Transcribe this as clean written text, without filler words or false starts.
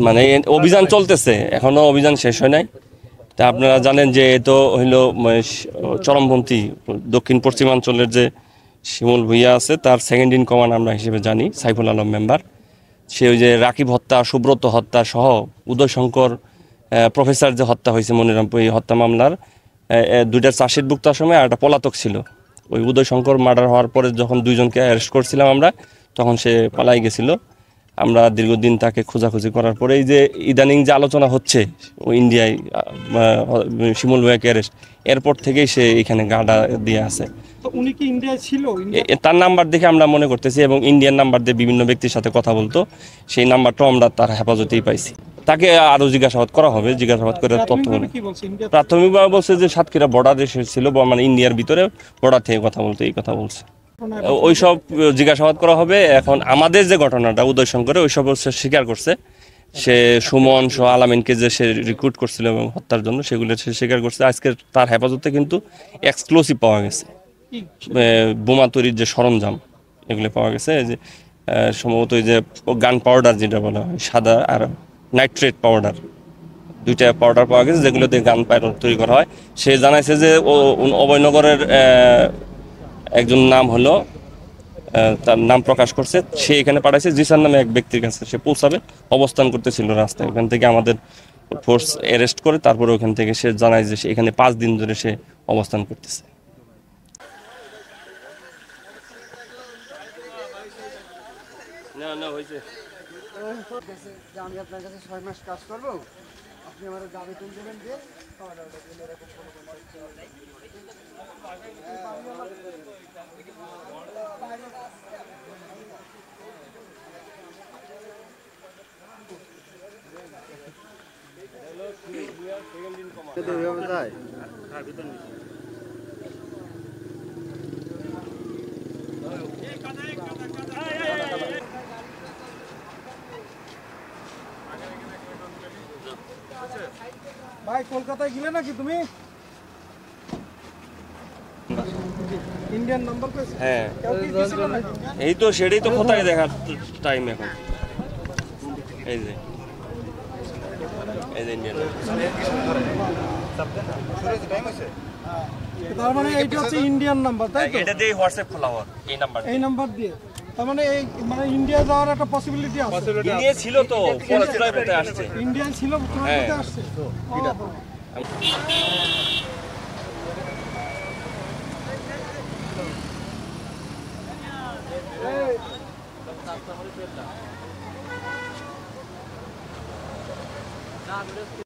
মানে অভিযান চলতেছে, এখনো অভিযান শেষ হয় নাই। তা আপনারা জানেন যে এ তো হইল চরমপন্থী দক্ষিণ পশ্চিমাঞ্চলের যে শিমুল ভুইয়া আছে তার সেকেন্ড ইন কমান্ড আমরা হিসেবে জানি, সাইফুল আলম মেম্বার। সে ওই যে রাকিব হত্যা, সুব্রত হত্যা সহ উদয়শঙ্কর প্রফেসর যে হত্যা হয়েছে মনিরামপুর, এই হত্যা মামলার দুইটা চার্জশিটভুক্ত সময় আর একটা পলাতক ছিল। ওই উদয়শঙ্কর মার্ডার হওয়ার পরে যখন দুইজনকে অ্যারেস্ট করছিলাম আমরা, তখন সে পালাই গেছিল। আমরা দীর্ঘদিন তাকে খোঁজাখুঁজি করার পরে এই যে ইদানিং যে আলোচনা হচ্ছে ও ইন্ডিয়ায় শিমুল ভুঁইয়াকে অ্যারেস্ট, এরপর থেকেই সে এখানে গাডা দিয়ে আছে। উনি কি ইন্ডিয়ায় ছিল? তার নাম্বার দেখে আমরা মনে করতেছি, এবং ইন্ডিয়ান নাম্বার দিয়ে বিভিন্ন ব্যক্তির সাথে কথা বলতো, সেই নাম্বারটাও আমরা তার হেফাজতেই পাইছি। তাকে আরও জিজ্ঞাসাবাদ করা হবে, জিজ্ঞাসাবাদ করে তথ্য বলে। প্রাথমিকভাবে বলছে যে সাতক্ষীরা বর্ডার দেশে ছিল, মানে ইন্ডিয়ার ভিতরে বর্ডার থেকে কথা বলতো, এই কথা বলছে। ওইসব জিজ্ঞাসাবাদ করা হবে। এখন আমাদের যে ঘটনাটা উদয়শঙ্করে, ওইসব স্বীকার করছে। সে সুমন সহ আলামিনকে যে সে রিক্রুট করছিল এবং হত্যার জন্য, সেগুলো সে স্বীকার করছে। আজকে তার হেফাজতে কিন্তু এক্সক্লুসিভ পাওয়া গেছে, বোমা তৈরির যে সরঞ্জাম এগুলো পাওয়া গেছে। যে সম্ভবত ওই যে গান পাউডার যেটা বলা হয়, সাদা আর নাইট্রেট পাউডার, দুইটা পাউডার পাওয়া গেছে যেগুলোতে গান পাউডার তৈরি করা হয়। সে জানাইছে যে অভয়নগরের একজন নাম হলো, তার নাম প্রকাশ করছে, সে এখানে পাঠাইছে জিসান নামে এক ব্যক্তির কাছে সে পৌঁছাবে। অবস্থান করতেছিল রাস্তায়, ওখান থেকে আমাদের ফোর্স অ্যারেস্ট করে তারপরে ওখান থেকে সে জানায় যে এখানে 5 দিন ধরে সে অবস্থান করতেছে। আমি আপনার কাছে 6 মাস কাজ করবো, আপনি আমার দাবি তুলে দেবেন দিয়ে ভাই কলকাতায় গেলে নাকি তুমি? ইন্ডিয়ান নাম্বার পেয়েছো? হ্যাঁ, এই তো সেটাই তো কোথায় দেখার টাইম এখন। এই যে ইন্ডিয়ান, তার মানে এইটা হচ্ছে ইন্ডিয়ান নাম্বার, তাই তো? এটা দিয়ে হোয়াটসঅ্যাপ খোলা হয় এই নাম্বার দিয়ে। তার মানে এই মানে ইন্ডিয়া যাওয়ার একটা পসিবিলিটি আছে। ইন্ডিয়া ছিল তো, চুরাই পথে আসছে। ইন্ডিয়ান ছিল, চুরাইতে আসছে।